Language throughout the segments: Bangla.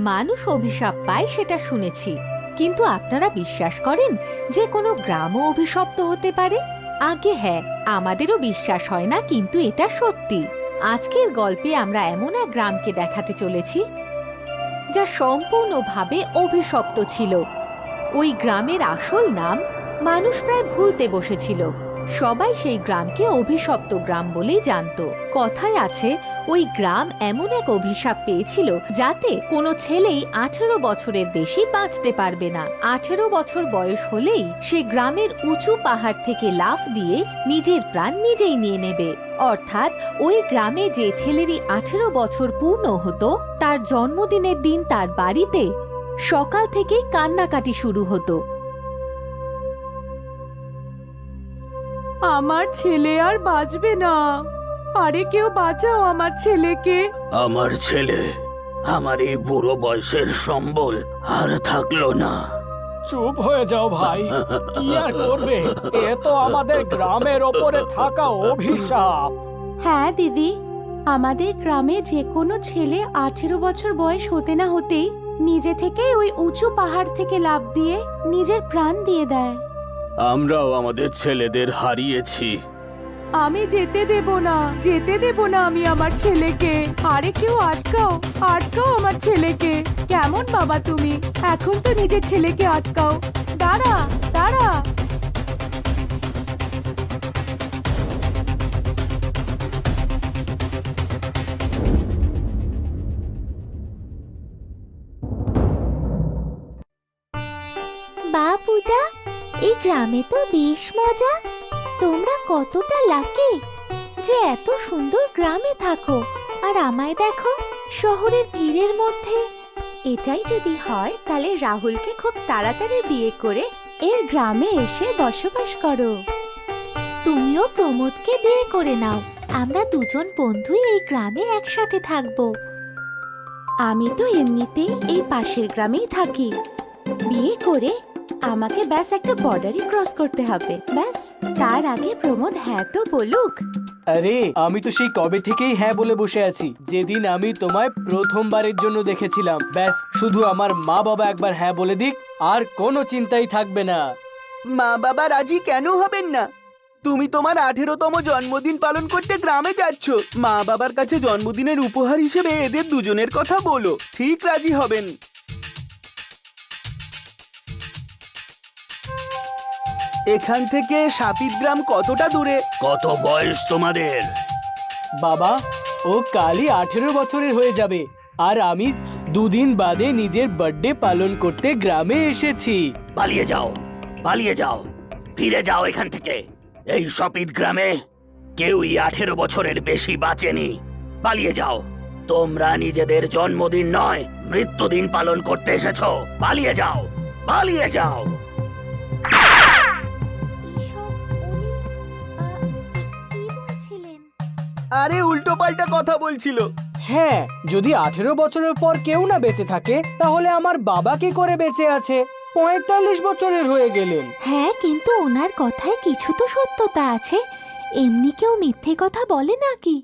মানুষ অভিশাপ পায় সেটা শুনেছি, কিন্তু আপনারা বিশ্বাস করেন যে কোনো গ্রামও অভিশপ্ত হতে পারে? আগে হ্যাঁ, আমাদেরও বিশ্বাস হয় না, কিন্তু এটা সত্যি। আজকের গল্পে আমরা এমন এক গ্রামকে দেখাতে চলেছি যা সম্পূর্ণভাবে অভিশপ্ত ছিল। ওই গ্রামের আসল নাম মানুষ প্রায় ভুলতে বসেছিল। সবাই সেই গ্রামকে অভিশপ্ত গ্রাম বলেই জানতো। কথায় আছে ওই গ্রাম এমন এক অভিশাপ পেয়েছিল যাতে কোনো ছেলেই 18 বছরের বেশি বাঁচতে পারবে না। 18 বছর বয়স হলেই সে গ্রামের উঁচু পাহাড় থেকে লাফ দিয়ে নিজের প্রাণ নিজেই নিয়ে নেবে। অর্থাৎ ওই গ্রামে যে ছেলেরই 18 বছর পূর্ণ হতো, তার জন্মদিনের দিন তার বাড়িতে সকাল থেকেই কান্নাকাটি শুরু হতো। আমার ছেলে আর বাঁচবে না। আরে কেউ বাঁচাও আমার ছেলেকে। আমার ছেলে, আমার এই বুড়ো বয়সের সম্বল আর থাকলো না। চুপ হয়ে যাও ভাই, কি আর করবে? এ তো আমাদের গ্রামের ওপরে থাকা অভিশাপ। হ্যাঁ দিদি, আমাদের গ্রামে যে কোনো ছেলে 18 বছর বয়স হতে না হতেই নিজে থেকেই ওই উঁচু পাহাড় থেকে লাফ দিয়ে নিজের প্রাণ দিয়ে দেয়। আমরাও আমাদের ছেলেদের হারিয়েছি। আমি যেতে দেব না, যেতে দেব না আমি আমার ছেলেকে। আরে কেউ আটকাও, আটকাও আমার ছেলেকে। কেমন বাবা তুমি? এখন তো নিজের ছেলেকে আটকাও। দাঁড়া, দাঁড়া। বা পূজা, এই গ্রামে তো বেশ মজা। তোমরা কতটা লাকি যে এত সুন্দর গ্রামে থাকো, আর আমায় দেখো শহরের ভিড়ের মধ্যে। এটাই যদি হয় তাহলে রাহুলকে খুব তাড়াতাড়ি বিয়ে করে এর গ্রামে এসে বসবাস করো। তুমিও প্রমোদকে বিয়ে করে নাও, আমরা দুজন বন্ধুই এই গ্রামে একসাথে থাকবো। আমি তো এমনিতেই এই পাশের গ্রামেই থাকি। বিয়ে করে আমাকে ব্যাস একটা বর্ডারই ক্রস করতে হবে, ব্যাস। তার আগে প্রমোদ হ্যাঁ তো বলুক। আরে আমি তো সেই কবে থেকেই হ্যাঁ বলে বসে আছি, যেদিন আমি তোমায় প্রথমবারের জন্য দেখেছিলাম। ব্যাস শুধু আমার মা বাবা একবার হ্যাঁ বলে দিক, আর কোনো চিন্তাই থাকবে না। মা বাবা রাজি কেন হবেন না? তুমি তোমার 18তম জন্মদিন পালন করতে গ্রামে যাচ্ছ। মা বাবার কাছে জন্মদিনের উপহার হিসেবে এদের দুজনের কথা বলো, ঠিক রাজি হবেন। এখান থেকে সাপিত গ্রাম কতটা দূরে? কত বয়স তোমাদের? বাবা, ও কালই 18 বছরের হয়ে যাবে, আর আমি দুদিন বাদে নিজের বার্থডে পালন করতে গ্রামে এসেছি। পালিয়ে যাও, পালিয়ে যাও, ফিরে যাও এখান থেকে। এই সপিত গ্রামে কেউই 18 বছরের বেশি বাঁচেনি। পালিয়ে যাও। তোমরা নিজেদের জন্মদিন নয়, মৃত্যুদিন পালন করতে এসেছো। পালিয়ে যাও, পালিয়ে যাও। এসব উনি কি বলছিলেন? আরে উল্টো পাল্টা কথা বলছিল। হ্যাঁ, যদি 18 বছরের পর কেউ না বেঁচে থাকে, তাহলে আমার বাবা কি করে বেঁচে আছে? 45 বছরের হয়ে গেলেন। হ্যাঁ, কিন্তু ওনার কথায় কিছু তো সত্যতা আছে। এমনি কেউ মিথ্যে কথা বলে নাকি?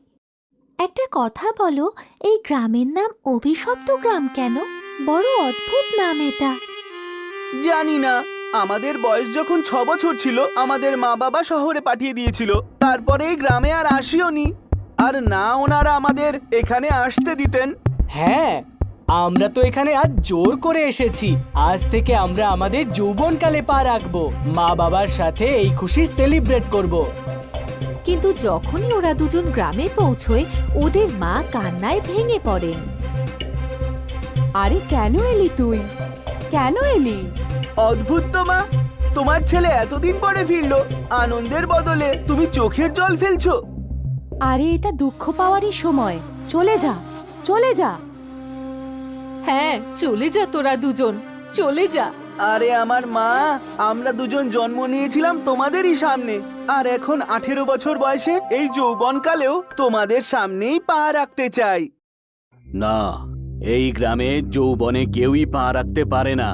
একটা কথা বলো, এই গ্রামের নাম অভিশপ্ত গ্রাম কেন? বড় অদ্ভুত নাম এটা। জানি না, আমাদের বয়স যখন 6 বছর ছিল আমাদের মা বাবা শহরে পাঠিয়ে দিয়েছিল। তারপরে এই গ্রামে আর আসিওনি। আর না ওনারা আমাদের এখানে আসতে দিতেন। হ্যাঁ, আমরা তো এখানে আজ জোর করে এসেছি। আজ থেকে আমরা আমাদের যৌবনকালে পা রাখবো, মা বাবার সাথে এই খুশি সেলিব্রেট করব। কিন্তু যখনই ওরা দুজন গ্রামে পৌঁছয়, ওদের মা কান্নায় ভেঙে পড়েন। আরে কেন এলি তুই? কেন এলি? অদ্ভুত তো মা, তোমার ছেলে এতদিন পরে ফিরলো, আনন্দের বদলে তুমি চোখের জল ফেলছো। আরে এটা দুঃখ পাওয়ারই সময়। চলে যা, চলে যা। হ্যাঁ, চলে যা তোরা দুজন, চলে যা। আরে আমার মা, আমরা দুজন জন্ম নিয়েছিলাম তোমাদেরই সামনে, আর এখন 18 বছর বয়সে এই যৌবনকালেও তোমাদের সামনেই পা রাখতে চাই। না, এই গ্রামে যৌবনে কেউই পা রাখতে পারে না।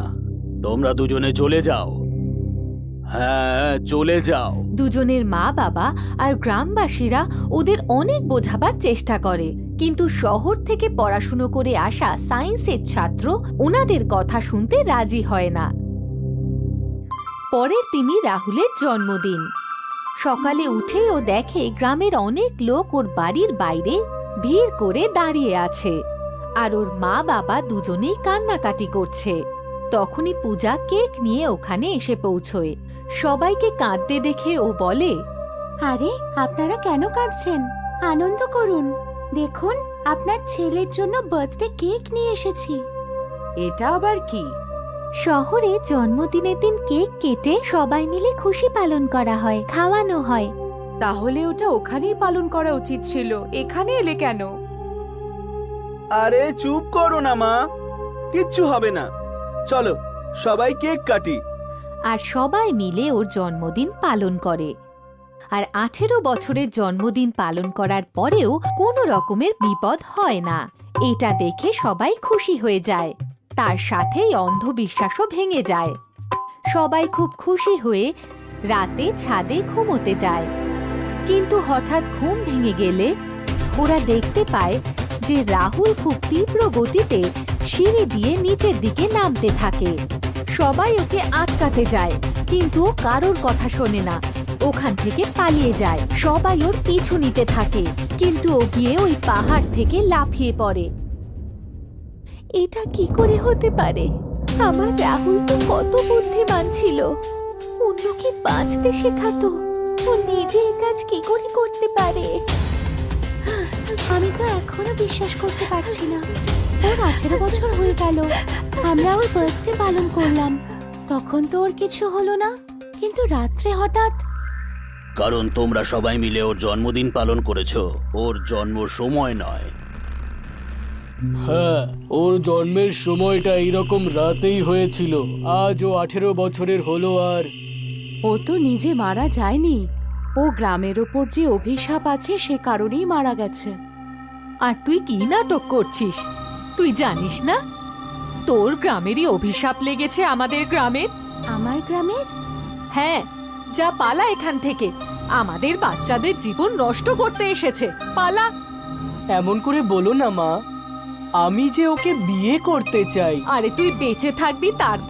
তোমরা দুজনে চলে যাও। হ্যাঁ, চলে যাও। দুজনের মা বাবা আর গ্রামবাসীরা ওদের অনেক বোঝাবার চেষ্টা করে, কিন্তু শহর থেকে পড়াশুনো করে আসা সায়েন্সের ছাত্র ওনাদের কথা শুনতে রাজি হয় না। পরের দিনই রাহুলের জন্মদিন। সকালে উঠেই ও দেখে গ্রামের অনেক লোক ওর বাড়ির বাইরে ভিড় করে দাঁড়িয়ে আছে, আর ওর মা বাবা দুজনেই কান্নাকাটি করছে। তখনই পূজা কেক নিয়ে ওখানে এসে পৌঁছয়। সবাইকে কাঁদতে দেখে ও বলে, আরে আপনারা কেন কাঁদছেন? আনন্দ করুন, দেখুন আপনার ছেলের জন্য বার্থডে কেক নিয়ে এসেছি। এটা আবার কি? শহরে জন্মদিনের দিন কেক কেটে সবাই মিলে খুশি পালন করা হয়, খাওয়ানো হয়। তাহলে ওটা ওখানেই পালন করা উচিত ছিল, এখানে এলে কেন? আরে চুপ করো না মা, কিচ্ছু হবে না। চলো সবাই কেক কাটি। আর সবাই মিলে ওর জন্মদিন পালন করে। আর 18 বছরের জন্মদিন পালন করার পরেও কোনো রকমের বিপদ হয় না। এটা দেখে সবাই খুশি হয়ে যায়, তার সাথেই অন্ধবিশ্বাসও ভেঙে যায়। সবাই খুব খুশি হয়ে রাতে ছাদে ঘুমোতে যায়। কিন্তু হঠাৎ ঘুম ভেঙে গেলে ওরা দেখতে পায় যে রাহুল খুব তীব্র গতিতে সিঁড়ি দিয়ে নিচের দিকে নামতে থাকে। সবাই ওকে আটকাতে যায়, কিন্তু ও কারোর কথা শোনে না, ওখান থেকে পালিয়ে যায়। সবাই ওর পিছু নিতে থাকে, কিন্তু ও গিয়ে ওই পাহাড় থেকে লাফিয়ে পড়ে। এটা কি করে হতে পারে? আমার রাহুল তো কত বুদ্ধিমান ছিল, অন্যকে বাঁচতে শেখাতো, ও নিজে এই কাজ কি করে করতে পারে? আমি তো এখনো বিশ্বাস করতে পারছি না। ওর 18 বছর হয়ে গেল, আমরা ওর বার্থডে পালন করলাম, তখন তো ওর কিছু হলো না, কিন্তু রাত্রে হঠাৎ। কারণ তোমরা সবাই মিলে ওর জন্মদিন পালন করেছো, ওর জন্ম সময় নয়। হ্যাঁ, ওর জন্মের সময়টা এইরকম রাতেই হয়েছিল। আজ ও 18 বছরের হলো। আর ও তো নিজে মারা যায়নি, ও গ্রামের ওপর যে অভিশাপ আছে সে কারণেই মারা গেছে। আর তুই কি নাটক করছিস? তুই জানিস না তোর গ্রামেরই অভিশাপ লেগেছে আমাদের গ্রামের? আমার গ্রামের? হ্যাঁ, যা পালা এখান থেকে, আমাদের বাচ্চাদের জীবন নষ্ট করতে এসেছে, পালা। এমন করে বলো না মা, আমি যে ওকে বিয়ে করতে চাই। আরে তুই বেঁচে থাকবি তারপর